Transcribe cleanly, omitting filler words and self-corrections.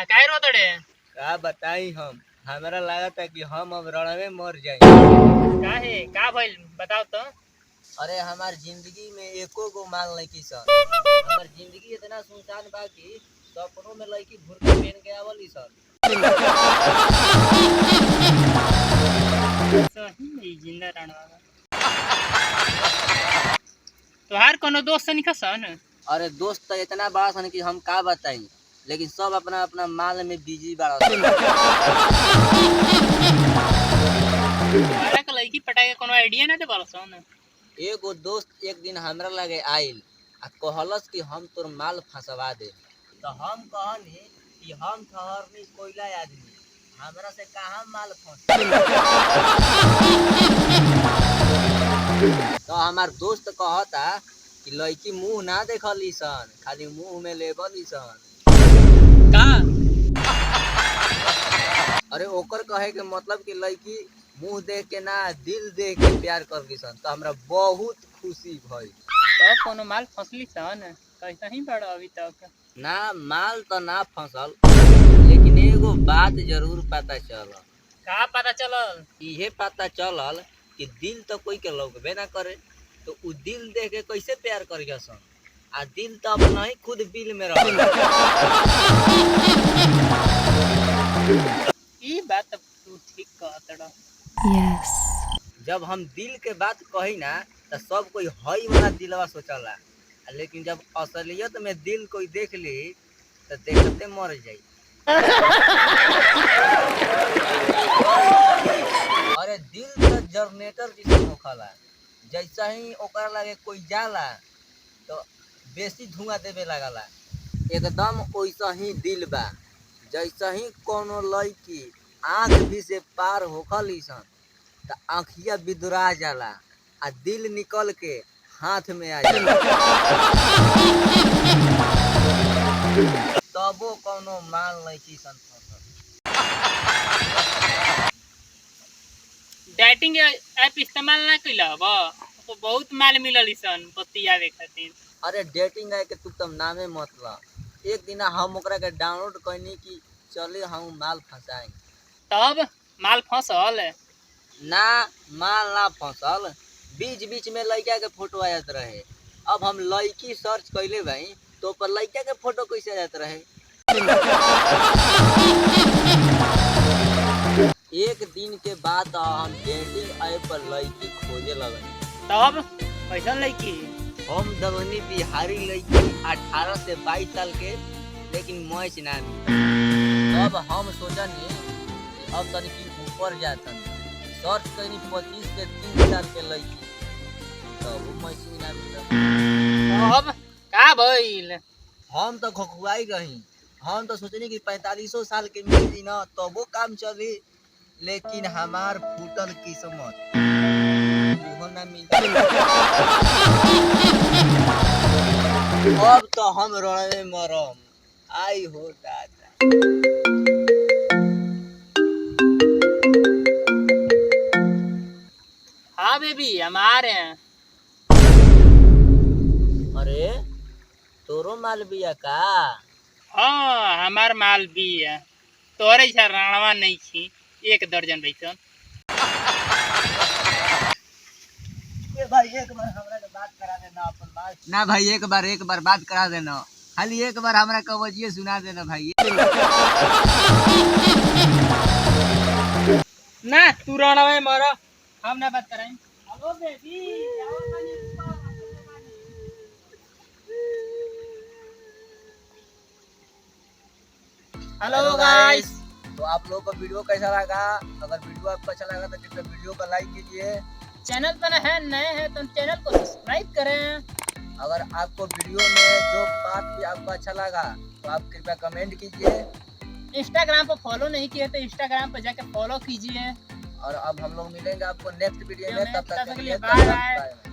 काहे रोतड़े? का बताई हम हमरा लागता कि हम अब रणवे मर जाई। काहे का भइल बताओ तो। अरे हमार जिंदगी में एको गो माल नहीं की सर। हमार जिंदगी इतना सुनसान बा कि सपनों में लड़की भुरका पहन के आवली सर। सही में जिंदा रहना तोहार कोनो दोस्त नहीं खसन? अरे दोस्त तो इतना बड़ा सन कि हम का बताई, लेकिन सब अपना अपना माल में बिजी बड़ा तुम्हारा के लड़की पटाए के कोनो आइडिया ना दे सन? एगो दोस्त एक दिन हमरा लगे आइल आ कहलस कि हम तोर माल फंसवा दे। तो हम कहनी कि हम ठहरनी कोयला आदमी, हमरा से कहाँ माल फंस। तो हमार दोस्त कहता कि लड़की मुंह ना देखली सन, खाली मुंह में लेबली सन। का? अरे ओकर कहे के मतलब कि लड़की मुंह देख के ना दिल देख के प्यार करली सन। तो हमरा बहुत खुशी भई। तो कोनो माल फंसली सन? कैसा ही बड़ा अभी तक ना माल तो ना फंसल, लेकिन एगो बात जरूर पता चलल। का पता चलल? इहे पता चलल कि दिल तो कोई के लौकबे ना करे, तो उ दिल देख के कैसे प्यार करिया सन। आ दिल तो अपना ही खुद बिल में रह। ई बात तू ठीक कहतड़। Yes. जब हम दिल के बात कही ना तो सब कोई हई वाला दिलवा सोचला, लेकिन जब असलियत में दिल कोई देख ली तो देखते मर जाई। अरे दिल तो जनरेटर जैसे होखला, जैसा ही ओकरा लगे कोई जाला तो बेसी धुआं देवे लागला। एकदम वैसा ही दिल बा। जैसा ही कोनो लड़की आँख भी से पार होखली सन तो आँखिया बिदुरा जाला आ दिल निकल के हाथ में आ जाला। तबो कोनो माल नहीं की सन फंसल। डेटिंग ऐप इस्तेमाल ना कइला बा तो बहुत माल मिलली सन बतियावे खातिर। अरे डेटिंग है के तू तब नामे मतलब। एक दिन हम ओकरा के डाउनलोड कैनी कि चले हम माल फंसाई। तब माल फंसल? ना माल ना फंसल, बीच बीच में लड़का के फोटो आयत रहे। अब हम लड़की सर्च कैले भाई तो पर लड़का के फोटो कैसे आयत रहे। एक दिन के बाद हम डेटिंग ऐप पर लड़की खोजे लगनी। तब कैसन लड़की? हम दमनी बिहारी लड़की 18 से 22 साल के, लेकिन मैच ना मिली। अब हम सोचनी कि अब तनिक ऊपर जाता, सर्च कैनी 25 से 30 साल के लड़की, तो वो मैच ना मिला। तब का भइल? हम तो खखुआई रही। हम तो सोचनी कि 45 साल के मिली ना तो वो काम चली, लेकिन हमार फूटल किस्मत वो ना मिली। अब तो हम रणवे मरम। आई हो दादा। हाँ बेबी हम आ रहे हैं। अरे तोरो माल बिया का? हाँ हमार माल भी है। तोरे जैसा राणवा नहीं छी, 1 दर्जन बैठन। भाई एक बार हमरा के बात करा देना अपन बात। ना भाई एक बार बात करा देना, खाली एक बार हमरा कवजिए सुना देना भाई। ना तू राणवा मर, हम ना बात कराएं। Hello baby, hello guys. तो आप लोगों को वीडियो कैसा लगा? अगर वीडियो आपको अच्छा लगा तो कृपया वीडियो को लाइक कीजिए। चैनल पर है नए हैं तो चैनल को सब्सक्राइब करें। अगर आपको वीडियो में जो बात भी आपको अच्छा लगा तो आप कृपया कमेंट कीजिए। इंस्टाग्राम पर फॉलो नहीं किए तो इंस्टाग्राम पर जाके फॉलो कीजिए। और अब हम लोग मिलेंगे आपको नेक्स्ट वीडियो में, तब तक के लिए बाय बाय।